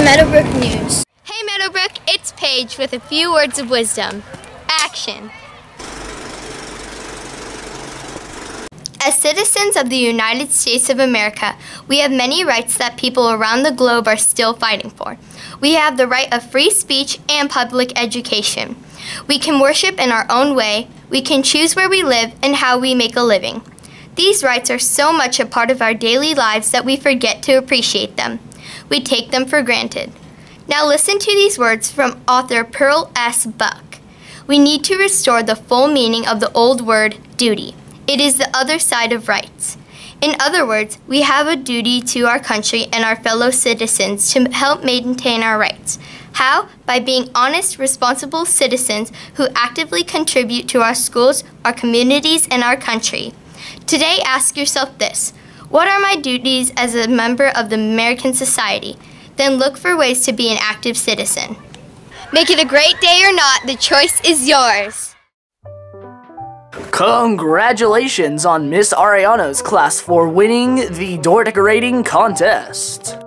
Meadowbrook News. Hey Meadowbrook, it's Paige with a few words of wisdom. Action. As citizens of the United States of America, we have many rights that people around the globe are still fighting for. We have the right of free speech and public education. We can worship in our own way. We can choose where we live and how we make a living. These rights are so much a part of our daily lives that we forget to appreciate them. We take them for granted. Now listen to these words from author Pearl S. Buck. We need to restore the full meaning of the old word duty. It is the other side of rights. In other words, we have a duty to our country and our fellow citizens to help maintain our rights. How? By being honest, responsible citizens who actively contribute to our schools, our communities, and our country. Today, ask yourself this: what are my duties as a member of the American society? Then look for ways to be an active citizen. Make it a great day or not, the choice is yours. Congratulations on Miss Ariana's class for winning the door decorating contest.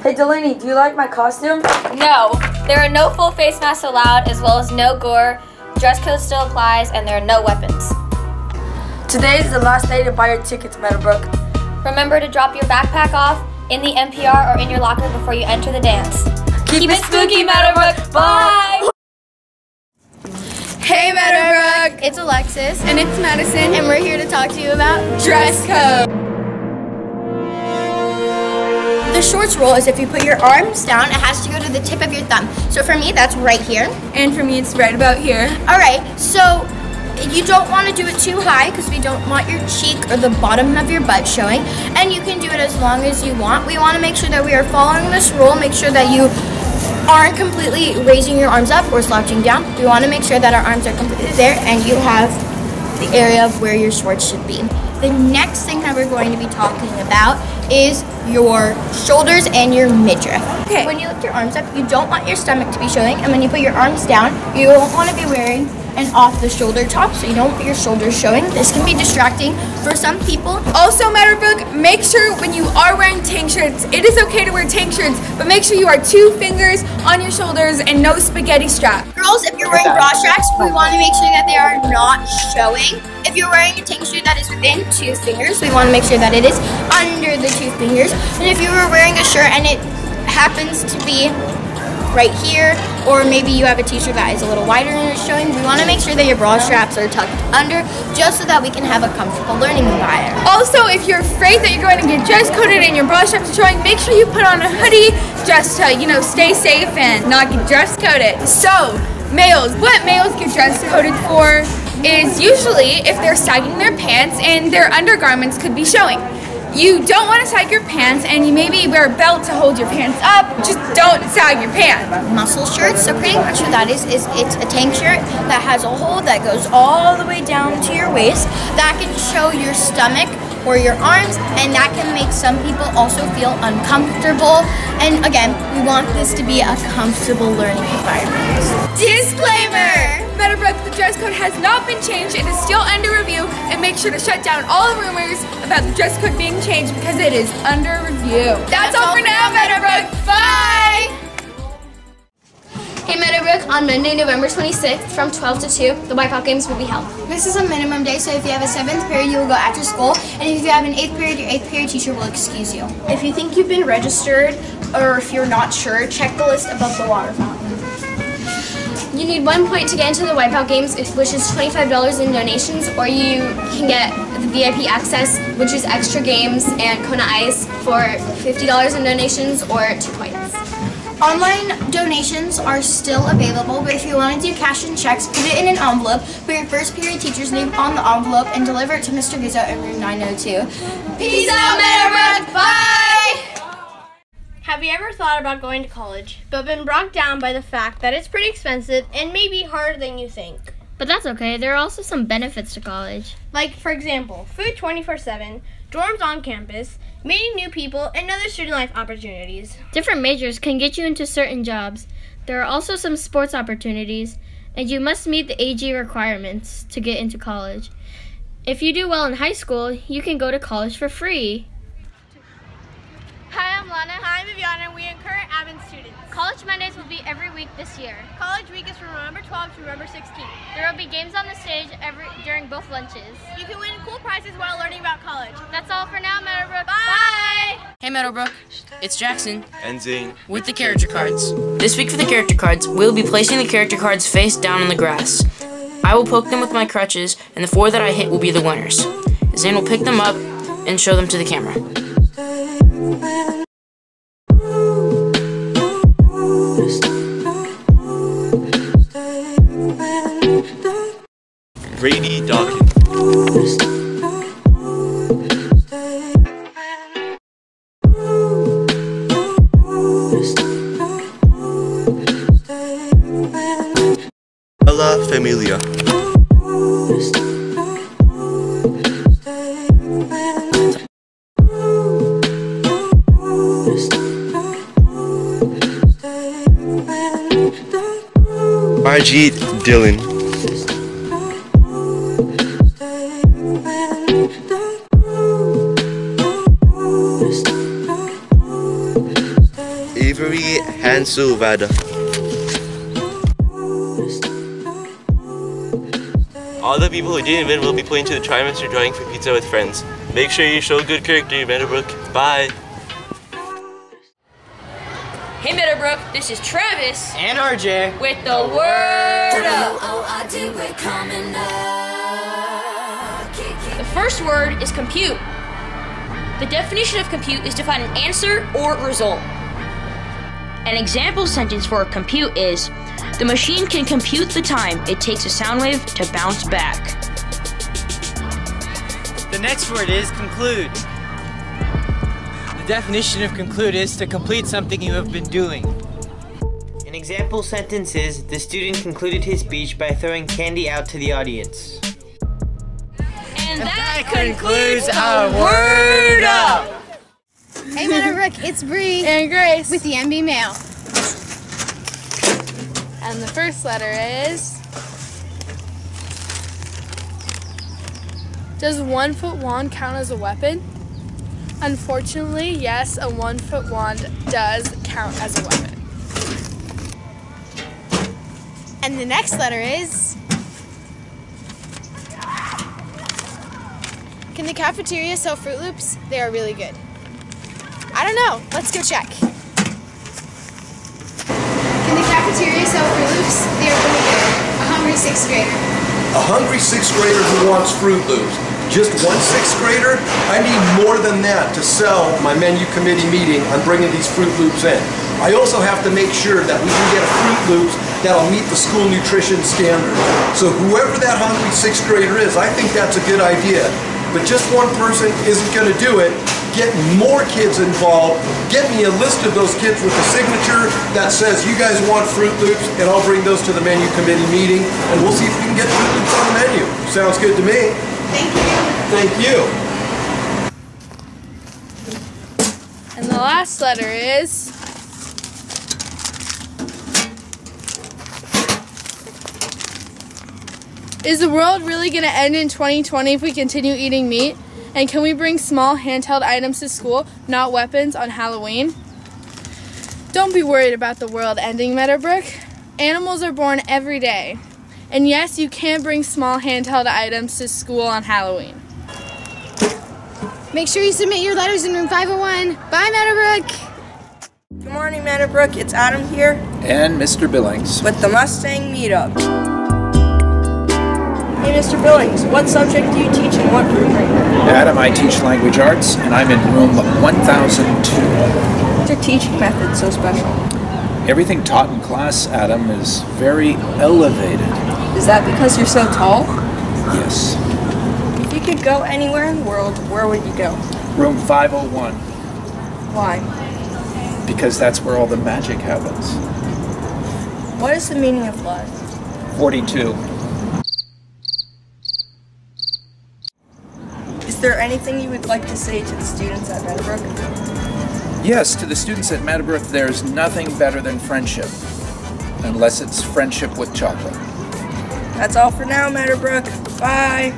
Hey Delaney, do you like my costume? No, there are no full face masks allowed, as well as no gore. Dress code still applies, and there are no weapons. Today is the last day to buy your tickets, Meadowbrook. Remember to drop your backpack off in the NPR or in your locker before you enter the dance. Keep it spooky, Meadowbrook. Bye! Hey Meadowbrook! It's Alexis. And it's Madison. And we're here to talk to you about Dress code. The shorts rule is if you put your arms down, it has to go to the tip of your thumb. So for me, that's right here. And for me, it's right about here. All right, so you don't want to do it too high because we don't want your cheek or the bottom of your butt showing. And you can do it as long as you want. We want to make sure that we are following this rule. Make sure that you aren't completely raising your arms up or slouching down. We want to make sure that our arms are completely there and you have the area of where your shorts should be. The next thing that we're going to be talking about is your shoulders and your midriff. Okay. When you lift your arms up, you don't want your stomach to be showing, and when you put your arms down, you won't want to be wearing an off-the-shoulder top, so you don't want your shoulders showing. This can be distracting for some people. Also, Meadowbrook, make sure when you are wearing tank shirts, it is okay to wear tank shirts, but make sure you are 2 fingers on your shoulders and no spaghetti strap. Girls, if you're wearing bra straps, we want to make sure that they are not showing. If you're wearing a tank shirt that is within 2 fingers, we want to make sure that it is under the 2 fingers. And if you were wearing a shirt and it happens to be right here, or maybe you have a t-shirt that is a little wider and it's showing, we want to make sure that your bra straps are tucked under just so that we can have a comfortable learning environment. Also, if you're afraid that you're going to get dress coded and your bra straps are showing, make sure you put on a hoodie just to, stay safe and not get dress coded. So, males, what males get dress coded for is usually if they're sagging their pants and their undergarments could be showing. You don't want to sag your pants, and you maybe wear a belt to hold your pants up. Just don't sag your pants. Muscle shirts, so pretty much what that is it's a tank shirt that has a hole that goes all the way down to your waist. That can show your stomach or your arms, and that can make some people also feel uncomfortable. And again, we want this to be a comfortable learning environment. Disclaimer! Meadowbrook, the dress code has not been changed. It is still under review, and make sure to shut down all rumors about the dress code being changed because it is under review. That's all for now, Meadowbrook. Bye! Hey Meadowbrook, on Monday, November 26th from 12 to 2, the Wipeout Games will be held. This is a minimum day, so if you have a 7th period, you will go after school, and if you have an 8th period, your 8th period teacher will excuse you. If you think you've been registered, or if you're not sure, check the list above the water fountain. You need 1 point to get into the Wipeout Games, which is $25 in donations, or you can get the VIP access, which is extra games and Kona Ice for $50 in donations or 2 points. Online donations are still available, but if you want to do cash and checks, put it in an envelope, put your first period teacher's name on the envelope, and deliver it to Mr. Gizzo in room 902. Peace out, Meadowbrook! Bye! Have you ever thought about going to college, but been brought down by the fact that it's pretty expensive and maybe harder than you think? But that's okay. There are also some benefits to college. Like, for example, food 24/7, dorms on campus, meeting new people, and other student life opportunities. Different majors can get you into certain jobs. There are also some sports opportunities, and you must meet the AG requirements to get into college. If you do well in high school, you can go to college for free. I'm Lana. Hi, I'm Viviana, and we are current Advent students. College Mondays will be every week this year. College week is from November 12th to November 16th. There will be games on the stage during both lunches. You can win cool prizes while learning about college. That's all for now, Meadowbrook. Bye! Hey Meadowbrook, it's Jackson and Zane with the character cards. This week for the character cards, we'll be placing the character cards face down on the grass. I will poke them with my crutches, and the 4 that I hit will be the winners. Zane will pick them up and show them to the camera. Brady Dawkins. La Familia. Margit Dillon. Avery Hansel Vada. All the people who didn't win will be put into the trimester drawing for pizza with friends. Make sure you show good character, Meadowbrook. Bye. Hey Meadowbrook, this is Travis and RJ with the Word Up. The first word is compute. The definition of compute is to find an answer or result. An example sentence for compute is, the machine can compute the time it takes a sound wave to bounce back. The next word is conclude. The definition of conclude is to complete something you have been doing. An example sentence is, the student concluded his speech by throwing candy out to the audience. And that concludes our Word Up! Hey Meadowbrook, it's Bree And Grace with the MB Mail. And the first letter is... Does 1-foot wand count as a weapon? Unfortunately, yes, a 1-foot wand does count as a weapon. And the next letter is... Can the cafeteria sell Fruit Loops? They are really good. I don't know. Let's go check. Can the cafeteria sell Fruit Loops? They are really good. A hungry 6th grader. A hungry 6th grader who wants Fruit Loops. Just one 6th grader? I need more than that to sell my menu committee meeting on bringing these Fruit Loops in. I also have to make sure that we can get a Fruit Loops that'll meet the school nutrition standards. So whoever that hungry 6th grader is, I think that's a good idea. But just one person isn't going to do it. Get more kids involved. Get me a list of those kids with a signature that says you guys want Fruit Loops, and I'll bring those to the menu committee meeting, and we'll see if we can get Fruit Loops on the menu. Sounds good to me. Thank you. Thank you. And the last letter is... Is the world really going to end in 2020 if we continue eating meat? And can we bring small handheld items to school, not weapons, on Halloween? Don't be worried about the world ending, Meadowbrook. Animals are born every day. And yes, you can bring small handheld items to school on Halloween. Make sure you submit your letters in room 501. Bye, Meadowbrook. Good morning, Meadowbrook. It's Adam here and Mr. Billings with the Mustang Meetup. Hey, Mr. Billings, what subject do you teach and what room are you in? Adam, I teach language arts, and I'm in room 1002. What's your teaching method so special? Everything taught in class, Adam, is very elevated. Is that because you're so tall? Yes. If you could go anywhere in the world, where would you go? Room 501. Why? Because that's where all the magic happens. What is the meaning of life? 42. Is there anything you would like to say to the students at Meadowbrook? Yes, to the students at Meadowbrook, there's nothing better than friendship. Unless it's friendship with chocolate. That's all for now, Meadowbrook. Bye.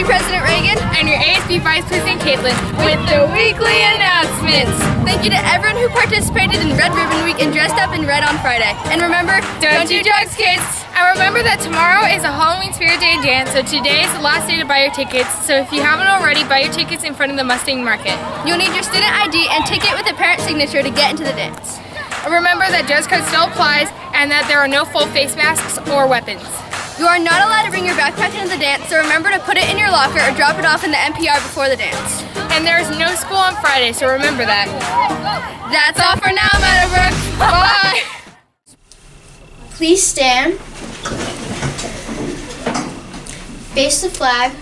President Reagan. And your ASB Vice President Caitlin with the weekly announcements. Thank you to everyone who participated in Red Ribbon Week and dressed up in red on Friday. And remember, don't do drugs, kids. And remember that tomorrow is a Halloween Spirit Day dance, so today is the last day to buy your tickets. So if you haven't already, buy your tickets in front of the Mustang Market. You'll need your student ID and ticket with a parent signature to get into the dance. Remember that dress code still applies and that there are no full face masks or weapons. You are not allowed to bring your backpack into the dance, so remember to put it in your locker or drop it off in the NPR before the dance. And there is no school on Friday, so remember that. That's all for now, Meadowbrook. Bye! Please stand. Face the flag.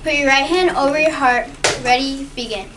Put your right hand over your heart. Ready, begin.